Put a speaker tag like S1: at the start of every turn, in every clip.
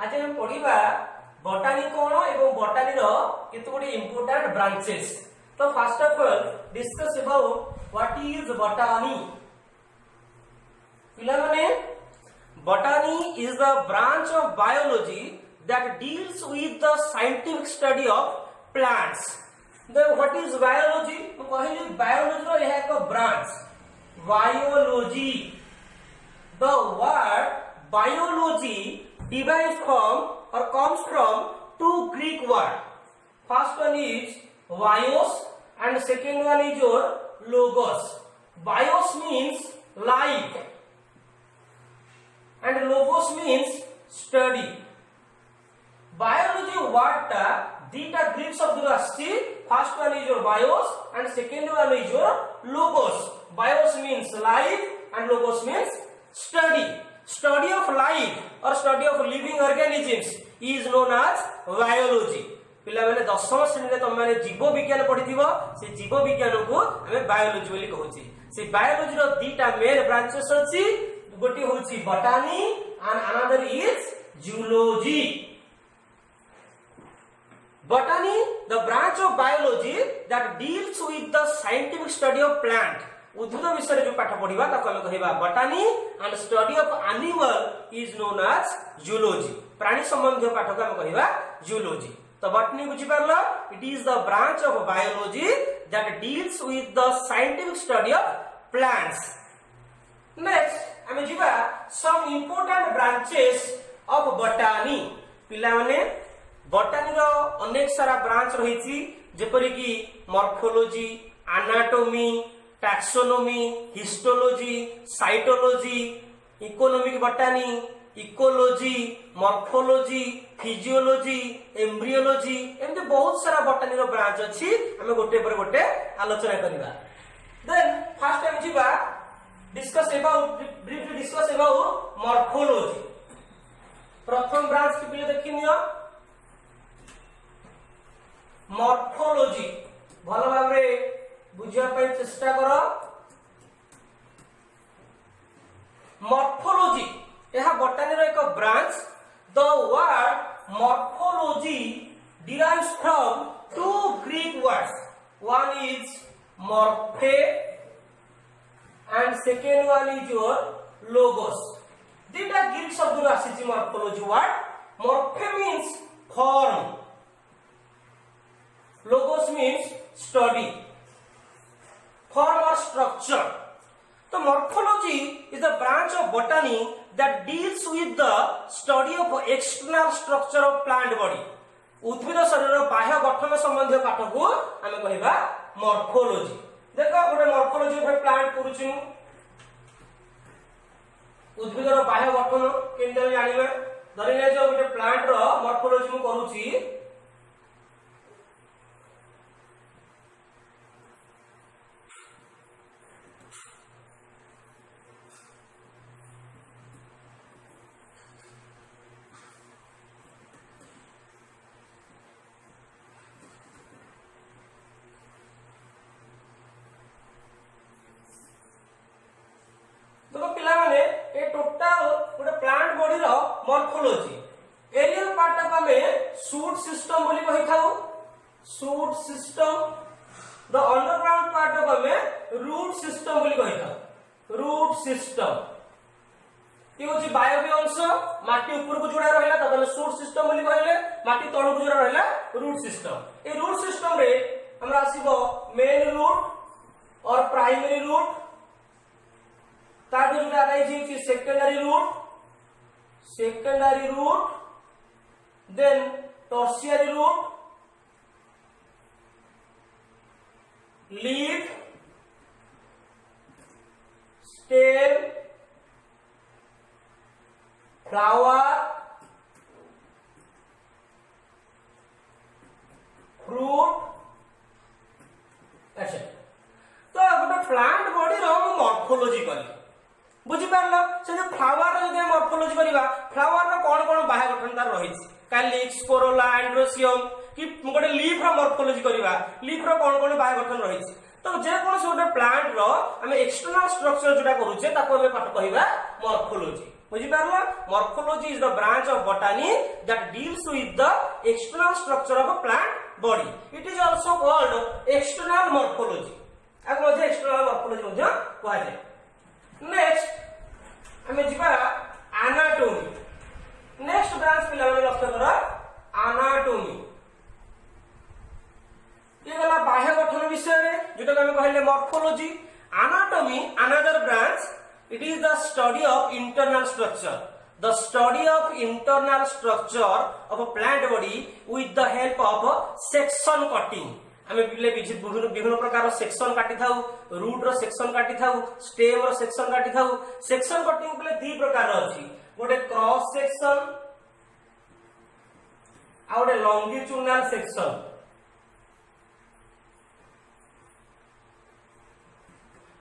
S1: आज हम पढ़िबा बॉटनी कोन एवं बॉटनी रो केते गुडी इंपोर्टेंट ब्रांचेस। तो first of all discuss about what is botany. पिला माने botany is the branch of biology that deals with the scientific study of plants. The what is biology? तो कहली biology रो यह एक branch biology. The word biology derives from or comes from two Greek words. First one is bios and second one is your logos. Bios means life and logos means study. Biology word टा दीटा Greek शब्द आछि। First one is your bios and second one is your logos. Bios means life and logos means study. Study of life और study of living organisms is known as biology. पिला माने दशम श्रेणी रे तुम माने जीव विज्ञान पढिथिबो। से जीव विज्ञान को हमें बायोलॉजी बोली कहूची। से बायोलॉजी रो दीटा मेन ब्रांचेस अछि। गोटी होची botany and another is zoology. Botany, the branch of biology that deals with the scientific study of plant. उद्भिद विषय जो पाठ पढ़िबा ताको हम कहबा botany and study of animal is known as zoology. प्राणी संबंधी पाठ को हम कहबा zoology. तो botany बुझि परलो, it is the branch of biology that deals with the scientific study of plants. Next हम जिबा some important branches of botany. पिला माने बॉटनी रो अनेक सारा ब्रांच रही जेपरि कि morphology, anatomy, taxonomy, histology, cytology, economic botany, ecology, morphology, physiology, embryology एमते बहुत सारा बॉटनी रो ब्रांच अछि। हम गोटे पर गोटे आलोचना करिबा। देन फर्स्ट टाइम जिबा discuss about briefly discuss about morphology. प्रथम ब्रांच के पहिले देखिनियो मॉर्फोलॉजी। भल भाव बुझा चेष्टा कर। मॉर्फोलॉजी यह बॉटनी रो एक branch. The word morphology derives from two Greek words. One is morphe and second one is your logos. दीटा ग्रीक शब्द आसी morphology word. Morphe means form, logos means study, form or structure. So morphology is a branch of botany that deals with the study of external structure of plant body. उद्भिद शरीर बाह्य गठन संबंधी पाठ को हमें कहबा मॉर्फोलॉजी। देखो गोटे मॉर्फोलॉजी पे प्लांट करूछु उद्भिद रो बाह्य गठन केनते जानिबा। धरिले जो गोटे प्लांट रो मॉर्फोलॉजी मु करूछि। मॉर्फोलॉजी एरियल पार्ट को हमें शूट सिस्टम बोली कहि थाउ। Shoot system. The underground part को हमें रूट सिस्टम बोली कहि थाउ। रूट सिस्टम ये होची बायोबी अंश। माटी ऊपर को जोड़ा रहला तब हम शूट सिस्टम बोली कहले। माटी तळ को जोड़ा रहला रूट सिस्टम। ए रूट सिस्टम रे हमरा आसीबो मेन रूट और प्राइमरी रूट। तार जो जोड़ा रही छी secondary root, secondary root, then tertiary root, leaf, stem, flower, fruit, अच्छा। तो गोटे प्लांट बॉडी रो मॉर्फोलॉजी करी बुझी पारलो। से जो फ्लावर रो जे मॉर्फोलॉजी करिबा फ्लावर रो कोन कोन बाह्य गठन तार रहिछि। कैलिक्स, कोरोला, एंड्रोसियम कि गोटे लीफ रो मॉर्फोलॉजी करिबा लीफ रो कोन कोन बाह्य गठन रहिछि। तो जे कोन से गोटे प्लांट रो हम एक्सटर्नल स्ट्रक्चर जोटा करूछे ताको हम पाठ कहबा मॉर्फोलॉजी। बुझिपारला morphology is the branch of botany that deals with the external structure of a plant body it is also called external morphology आग मध्ये एक्सटर्नल मॉर्फोलॉजी मध्ये कहा जाय नेक्स्ट हमें जिबा एनाटॉमी नेक्स्ट ब्रांच पिला माने लक्ष्य कर एनाटॉमी ये गला बाह्य गठन विषय रे जेटा हम कहले morphology anatomy another branch it is the study of internal structure the study of internal structure of a plant body with the help of section cutting हमें पिले विभिन्न प्रकार सेक्शन काटी थाउ रूट रो सेक्शन काटी थाउ स्टेम रो सेक्शन काटी थाउ section cutting पिले दी प्रकार अछि गोटे क्रॉस सेक्शन आ गोटे लॉन्गिट्यूडिनल सेक्शन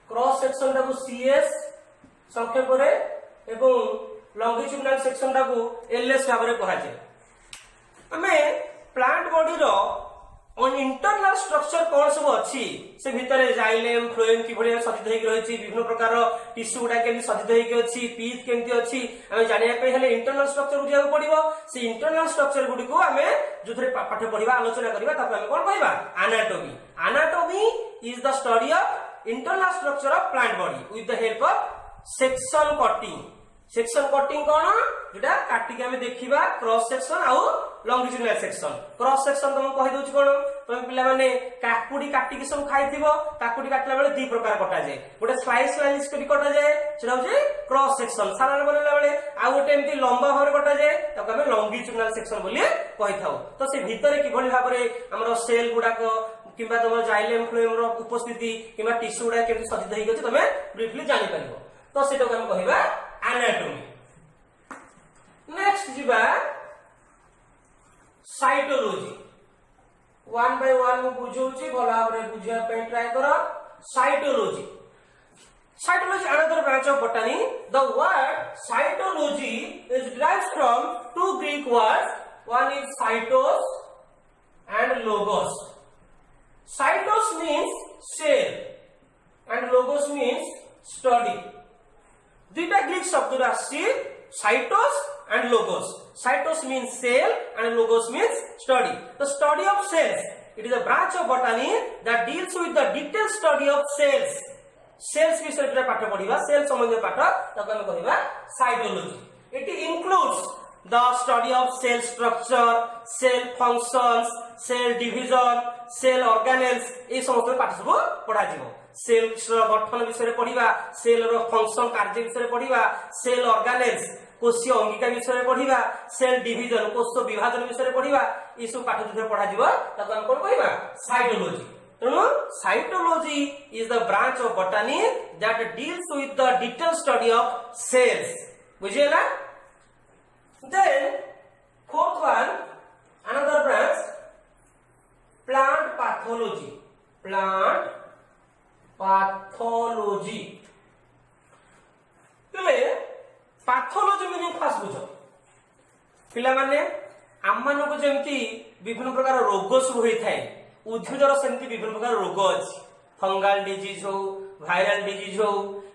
S1: क्रॉस सेक्शन टाको सीएस संक्षेप रे एवं लॉन्गिट्यूडिनल सेक्शन टाको एलएस भाव रे कहा जाय हमें प्लांट बॉडी रो ऑन इंटरनल स्ट्रक्चर कौन सब अच्छी से भितर जाइलेम फ्लोएम कि भलिया सजित होई रहछि विभिन्न प्रकार टिश्यू गुडा केमि सजित होई अछि पीथ केमति अछि हमें जानिया पे हेले इंटरनल स्ट्रक्चर बुझिया पड़िबो से इंटरनल स्ट्रक्चर गुडी को हमें जोथरे पाठ पढिबा आलोचना करिबा तापर हमें कोन कहबा anatomy anatomy is the study of internal structure of plant body with the help of section cutting कौन जेटा काटिक हमें देखिबा क्रॉस सेक्शन आउ लॉन्गिट्यूडिनल सेक्शन क्रॉस सेक्शन तुम कहि दोछि कोन तुम पिला माने काकुडी काटिक सब खाइथिबो काकुडी काटला बेले दी प्रकार कटा जाय गोटे स्लाइस करी कटा जाय सेटा होछि क्रॉस सेक्शन साधारण बनला बेले आ गोटे एमती लंबा भाबरे कटा जाय ताको हमें लॉन्गिट्यूडिनल सेक्शन बोली कहि थाउ तो से भितरे कि भली भाबरे हमर सेल गुडा को किबा तुम जाइलेम फ्लोएम रो उपस्थिति किबा टिश्यू गुडा केमति सजित होई गछि तमे ब्रीफली जानि परिबो तो सेटा को हम कहिबा एनाटॉमी नेक्स्ट जिबा साइटोलॉजी वन बाय वन मु बुझौची भला भाबरे बुझिया पे ट्राई करो cytology another branch of botany the word cytology is derived from two Greek words one is cytos and logos cytos means cell and logos means study दुईटा Greek शब्द आसी साइटोस and logos cytos means cell and logos means study the study of cells it is a branch of botany that deals with the detailed study of cells विषय रे पाठ पढिबा cell संबंधी पाठ ताको हम कहिबा cytology it includes the study of cell structure cell functions cell division cell organelles ए समस्त पाठ सब पढा जिवो सेल गठन विषय पढ़िबा सेल रो फंक्शन कार्य विषय पढ़िबा सेल ऑर्गेनेल्स कोषीय अंगिका विषय पढ़िबा सेल डिवीजन कोष विभाजन विषय पढ़िबा ई सब पाठ जो पढ़ा जिवो ताको हम कोन कहबा साइटोलॉजी तेणु cytology is the branch of botany that deals with the detail study of cells बुझियला then fourth one another branch plant pathology pathology meaning first बुझ पिला माने आम मान को जेमती विभिन्न प्रकार रोग सब होई थाए उद्भिदर सेमती विभिन्न प्रकार रोग अछि फंगल डिजीज हो वायरल डिजीज हो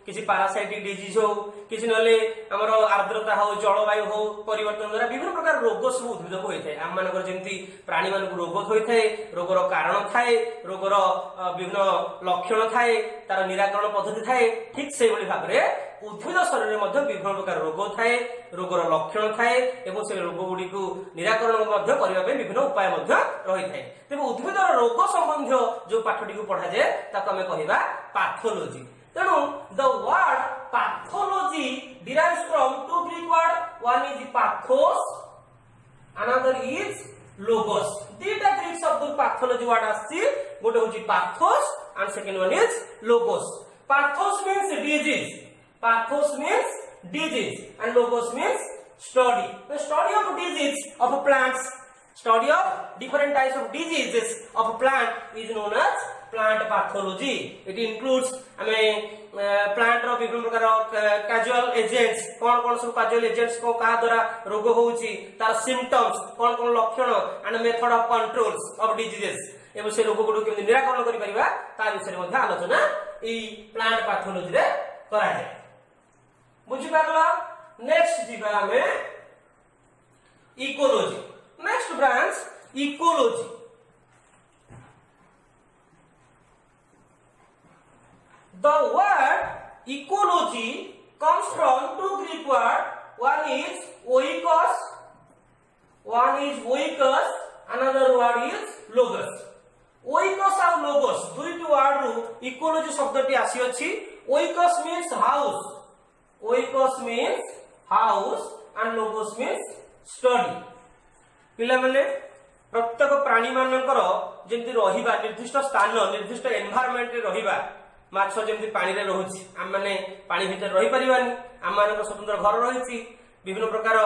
S1: किसी पैरासाइटिक डिजीज हो किसी नले हमर आर्द्रता हो जलवायु हो परिवर्तन द्वारा विभिन्न प्रकार रोग सब उद्भिद को होई थाए आम मान को जेमती प्राणी मान को रोग होई थाए रोगर कारण थाए रोगर विभिन्न लक्षण थाए तार निराकरण पद्धति थाए ठीक से बली भाबरे उद्भिद शरीर रे मध्ये विभिन्न प्रकार रोग थाए रोगर लक्षण थाए एवं से रोग गुडी को निराकरण मध्ये करिवा पे विभिन्न उपाय मध्ये रही थाए तेबे उद्भिदर रोग संबंधी जो पाठटी को पढ़ा जाय ताको हमें कहिबा पैथोलॉजी तेणु the word pathology derives from two Greek word one is pathos another is logos दीटा ग्रीक शब्द पैथोलॉजी वर्ड आसी गोटे होची pathos and second one is logos pathos means disease and logos means study the study of disease of plants study of different types of diseases of plant is known as plant pathology it includes plant रो विभिन्न प्रकार casual agents कौन सब casual agents को का द्वारा रोग होउची तार सिम्पटम्स कौन लक्षण and method of controls of diseases एवं से रोग गुडू केमि निराकरण करि परिबा ता विषय मध्ये आलोचना ई प्लांट पैथोलॉजी रे करा जाय बुझि पारला नेक्स्ट जीवा हमें ecology. Next branch ecology. The word ecology comes from two Greek words. One is oikos, another word is logos. Oikos और logos दुईटी वर्ड रु इकोलॉजी शब्दटी आसी अछि। Oikos means house, and logos means study। पिला माने प्रत्येक प्राणी मानकर जेंति रहिबा निर्दिष्ट स्थान निर्दिष्ट एनवायरनमेंट रे रहिबा माछ जेमती पानी रे रहुछि आम माने पानी भीतर रहि परिबानी आम मानक स्वतंत्र घर रहिछि विभिन्न प्रकार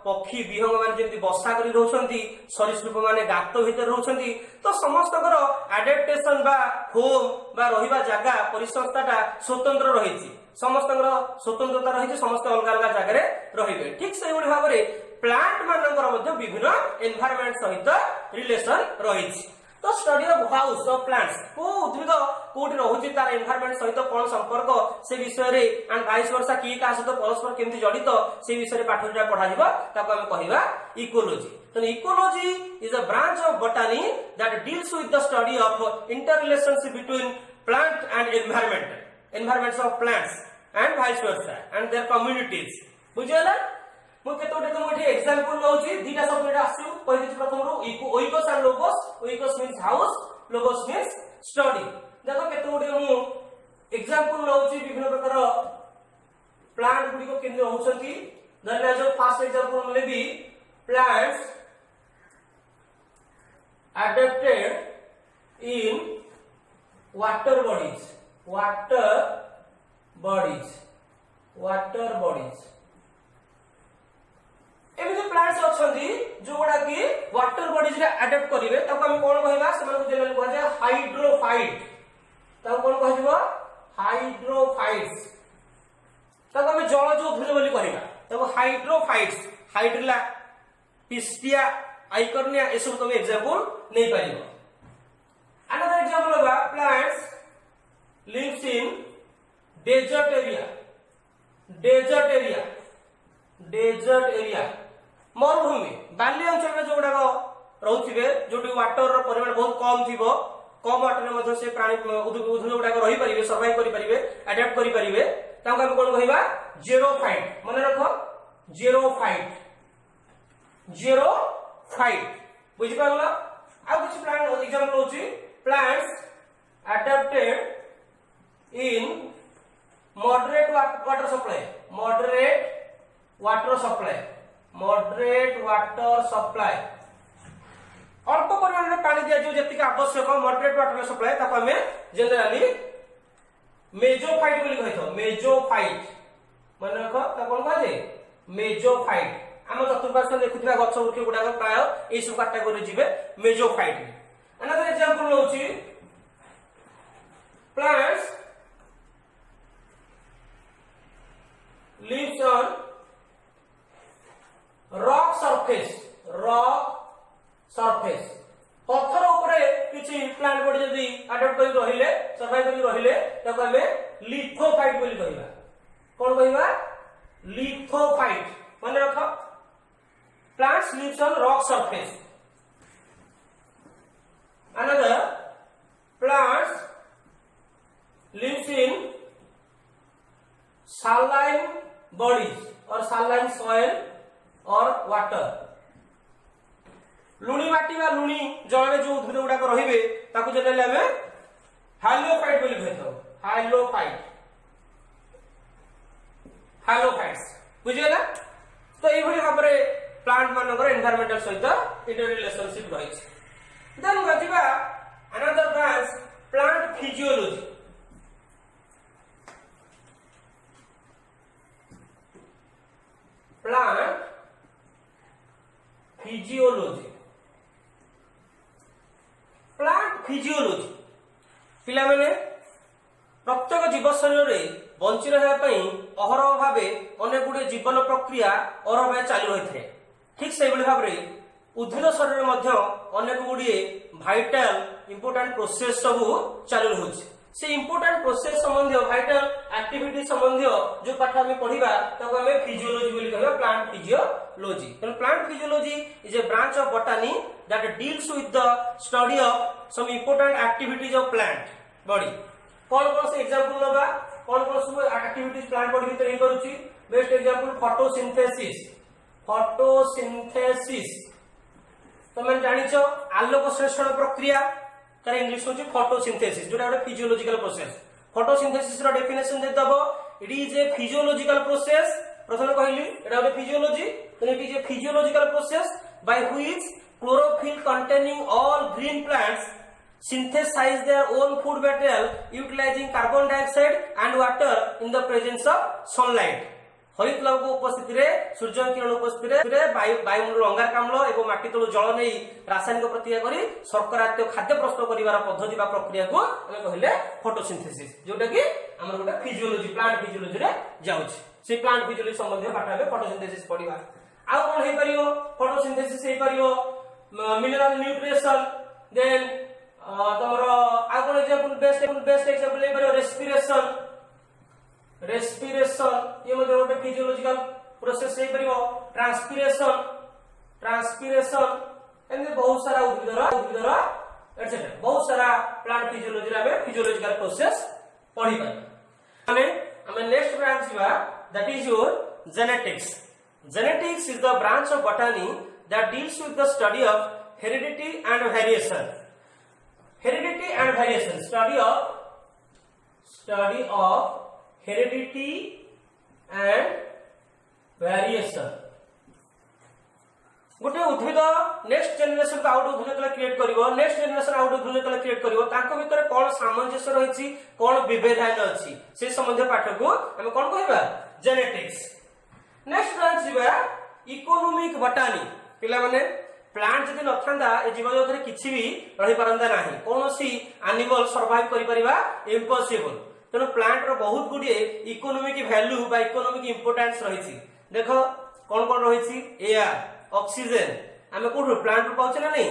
S1: पक्षी विहंग माने जेमती बसा करी रहउछंती सरीसृप माने गात भीतर रहउछंती तो समस्तकर एडेप्टेशन बा होम बा रहिबा जागा परिसंस्थाटा स्वतंत्र रहिछि समस्तकर स्वतंत्रता रहिछि समस्त अलग अलग जागा रे रहिबे ठीक सेहि भली भाबरे प्लांट मानकर मध्ये विभिन्न एनवायरनमेंट सहित रिलेशन रहिछि तो study of house of plants को उद्भिद कोठी रहुछि तार एनवायरनमेंट सहित कोन संपर्क से विषय रे एंड वाइस वर्सा की का सहित परस्पर केमति जडित से विषय रे पाठटा पढा जिवो ताको हम कहिबा इकोलॉजी। तो ecology is a branch of botany that deals with the study of interrelationship between plant and environments of plants and vice versa and their communities बुझियला मु केतोटे तुम एठी एग्जांपल लउची दीटा शब्द एटा आसु पहिली प्रथम रो oikos and logos oikos means house logos means study देखो केतोटे मु एग्जांपल लउची विभिन्न प्रकार प्लांट गुडी को केंद्र होउछंती धरना जो फर्स्ट एग्जांपल ले भी plants adapted in water bodies एमिति प्लांट्स अछंती जो गुडा की वाटर बॉडीज रे अडॉप्ट करिवे ताको हम कोन कहबा समान को जनरली कहै छै हाइड्रोफाइट ताको कोन कहजिवो हाइड्रोफाइट्स ताको हम जल जो उद्भिद बोली कहबा ताको हाइड्रोफाइट्स हाइड्रिला पिस्टिया आइकर्निया ए सब तुम एग्जांपल नै पारिबो। अनदर एग्जांपल होगा plants lives in desert area मरुभूमि बाली अंचल में जो गुडा रहउथिबे जोटी वाटर रो परिमाण बहुत कम थिबो कम वाटर में मध्य से प्राणी उद्भिद गुडा रहि परिबे सर्वाइव करि परिबे अडॉप्ट करि परिबे ताको हम कोन कहिबा जेरोफाइट माने रखो जेरोफाइट बुझि पारला। आ कुछ प्लांट एग्जांपल होची plants adopted in moderate water supply अल्प परिमाण में पानी दिया जो जति आवश्यक मॉडरेट वाटर सप्लाई ताको हमें जनरली मेजोफाइट बोली कहथो मेजोफाइट मन रखो ता कोन कहजे मेजोफाइट हम चतुर्पार्श्व देखुथिबा गछ वृक्ष गुडा प्राय ए सब कैटेगरी जिवे मेजोफाइट। अनदर एग्जांपल होची plants lives on rock surface पत्थर ऊपर किछि प्लांट बॉडी जदी अडॉप्ट करि रहिले सर्वाइव करि रहिले ताको हमें लिथोफाइट बोली कहिबा कोन कहिबा लिथोफाइट माने रखो plants lives on rock surface। another plants lives in saline bodies और saline soil और water लुणी माटी बा लुणी जल रे जो उद्भिद गुडा रहिबे ताकू जनरली हमें हाइलोफाइट बोली कहथो हाइलोफाइट्स बुझियला। तो एई भली भाबरे प्लांट मानकर एनवायरमेंटल सहित इंटर रिलेशनशिप रही छै। देन गतिबा another branch plant physiology. Plant physiology पिला माने प्रत्येक जीव शरीर रे बंची रहबा पई अहरह भाबे अनेक गुडे जीवन प्रक्रिया अहरह भाबे चालू होइथे ठीक से बली भाबरे उद्भिद शरीर मध्ये अनेक गुडे वाइटल इंपोर्टेंट प्रोसेस सब चालू होछि से इंपोर्टेंट प्रोसेस संबंधी वाइटल एक्टिविटी संबंधी जो पाठ हमें पढ़िबा ताको हमें फिजियोलॉजी बोली कहबा प्लांट फिजियोलॉजी। तो plant physiology is a branch of botany that deals with the study of some important activities of plant body. कौन से एग्जांपल लगा कौन सब एक्टिविटीज प्लांट बॉडी भीतर करूची। Best example photosynthesis. फोटोसिंथेसिस तो मैं जानिछो आलोक संश्लेषण प्रक्रिया तार इंग्लिश होची फोटोसिंथेसिस जोटा गोटे फिजियोलॉजिकल प्रोसेस। फोटोसिंथेसिस रो डेफिनेशन दे दबो it is a physiological process. प्रथम कहली एटा गोटे फिजियोलॉजी तो it is a physiological process by which chlorophyll containing all green plants synthesize their own food material utilizing carbon dioxide and water in the presence of sunlight। हरित लवक उपस्थिति रे सूर्य किरण उपस्थिति रे वायुमंडल अंगारकाम्ल एवं माटी तळु जल नै रासायनिक प्रतिक्रिया करी शर्करात्मक खाद्य प्रस्तुत करिवार पद्धति बा प्रक्रिया को हम कहले फोटोसिंथेसिस जोटा कि हमर गोटे फिजियोलॉजी प्लांट फिजियोलॉजी रे जाउछि। से प्लांट फिजियोलॉजी संबंधी पाठ हबे फोटोसिंथेसिस पढिबा। आ कोन हे परियो फोटोसिंथेसिस हे परियो मिनरल न्यूट्रिशन देन तमरो आ कोन एग्जांपल बेस्ट एग्जांपल हे परियो रेस्पिरेशन। रेस्पिरेशन ये मतलब गोटे फिजियोलॉजिकल प्रोसेस हे परियो। ट्रांसपिरेशन एंड बहुत सारा उद्भिदर एटसेट्रा बहुत सारा प्लांट फिजियोलॉजी रे फिजियोलॉजिकल प्रोसेस पढि पाए। हमें नेक्स्ट ब्रांच जीवा that is your genetics. Genetics is the branch of botany that deals with the study of heredity and variation. Heredity and variation study of heredity and variation। गोटे उद्भिद next generation को out उद्भिद तले create करिवो next generation out उद्भिद तले create करिवो तांको भितर कोन सामंजस्य रहिछि कोन विभेदायन अछि से संबंधी पाठ को हम कोन कहबा जेनेटिक्स। नेक्स्ट ब्रांच जीवा इकोनॉमिक बॉटनी। पिला माने प्लांट जदि नथांदा ए जीव जगत किछि भी रहि परंदा नाही कोनोसी एनिमल सर्वाइव करि परिबा इम्पॉसिबल। तेणु प्लांट रो बहुत गुडिए इकोनॉमिक वैल्यू बा इकोनॉमिक इंपोर्टेंस रहिछि। देखो कोन कोन रहिछि एयर ऑक्सीजन आमे कोठो प्लांट रो पाउचे ना नहीं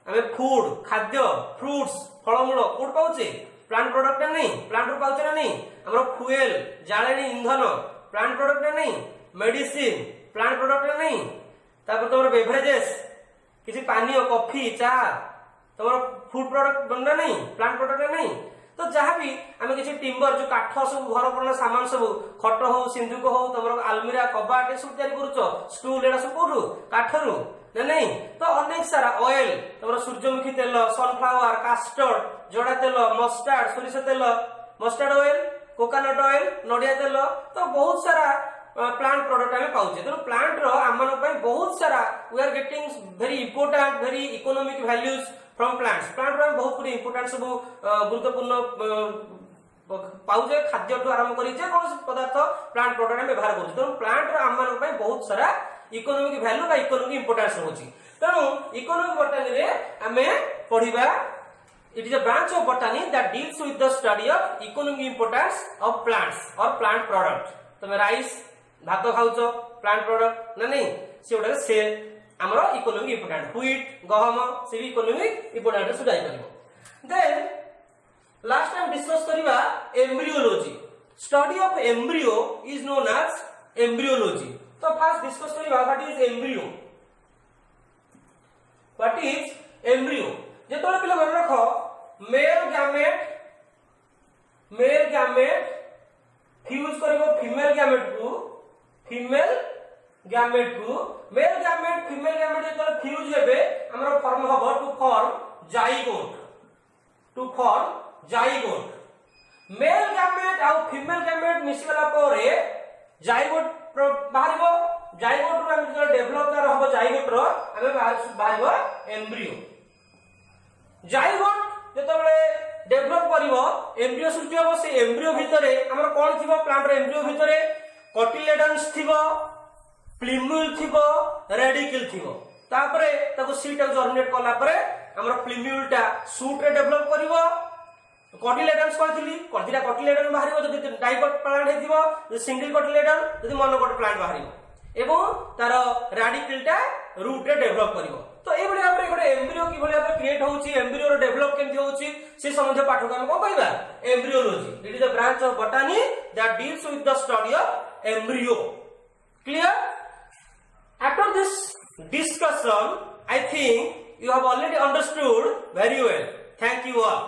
S1: आमे फूड खाद्य फ्रूट्स फलमूल कोठ पाउचे प्लांट प्रोडक्ट ना नहीं प्लांट रो पाउचे ना नहीं हमरो फ्यूएल जाळेनी ईंधन प्लांट प्रोडक्ट ना नहीं मेडिसिन प्लांट प्रोडक्ट ना नहीं तापर तोर बेवरेजेस किछि पानी कॉफी चा तोर फूड प्रोडक्ट बनना नहीं प्लांट प्रोडक्ट ना नहीं। तो जहाँ भी आम किसी टिम्बर जो काठ सब घर पुराना सामान सब खट हो सिंधुक हो तुम आलमीरा कबाट ये सब तैयारी कर स्टूल एडा सब कौटू काठरू ना नहीं। तो अनेक सारा ऑयल तुम सूर्यमुखी तेल सनफ्लावर कास्टर्ड जड़ा तेल मस्टार्ड सोरिष तेल mustard oil coconut oil Nadia तेल तो बहुत सारा प्लांट प्रोडक्ट आम पाचे। तेणु प्लांट आम बहुत सारा we are getting very important very economic values from plants. Plant रो बहुत गुडी इंपोर्टेंट सब गुरुत्वपूर्ण पाउजे खाद्य ठू आरंभ करी जे कोन पदार्थ प्लांट प्रोडक्ट हम व्यवहार करू। तो प्लांट रो आम मानक बहुत सारा इकोनॉमिक वैल्यू बा इकोनॉमिक इंपोर्टेंस होची। तेणु इकोनॉमिक बॉटनी रे हमें पढिबा it is a branch of botany that deals with the study of economic importance of plants और प्लांट प्रोडक्ट। तमे राइस भात खाउचो प्लांट प्रोडक्ट ना नहीं से उडा से हमरो इकोनॉमिक इंपोर्टेंट व्हीट गहम से भी इकोनॉमिक इंपोर्टेंट सुधाई करबो। देन लास्ट टाइम डिस्कस करिबा embryology. Study of embryo is known as embryology. तो फर्स्ट डिस्कस करिबा what is embryo. What is embryo जेतोले पिले मन रखो मेल गैमेट फ्यूज करिवो फीमेल गैमेट को मेल गैमेट फीमेल गैमेट जेतोले फ्यूज हेबे हमरो फॉर्म हबो to form zygote. Male gamete आ फीमेल गैमेट मिसी गला परे जाइगोट बाहरिबो। जाइगोट रो हम जो डेवलप कर हबो जाइगोट रो हमें बाहरिबो एम्ब्रियो। जाइगोट जेतोले डेवलप करिवो एम्ब्रियो सृष्टि हबो। से एम्ब्रियो भितरे हमर कोन थिबो प्लांट रो एम्ब्रियो भितरे कोटिलेडन्स थिबो प्लिम्यूल थिबो रेडिकल थिबो। तापरे ताको सीट जर्मिनेट कला परे हमर प्लिम्यूलटा सूट रे डेवलप करिवो। कोटिलेडन्स कहथिली कोटिला कोटिलेडन बाहरिवो जदि डाइकोट प्लांट हेथिबो सिंगल कोटिलेडन जदि मोनोकोट प्लांट बाहरिवो एवं तार रेडिकलटा रूट रे डेवलप करिवो। तो ए भली आपरे गोटे एम्ब्रियो कि भली आपरे क्रिएट होउची, एम्ब्रियो रो डेवलप केमथि होउची से संबंध पाठ को हम को कहबा embryology. It is a branch of botany that deals with the study of embryo. Clear? After this discussion, I think you have already understood very well. Thank you all.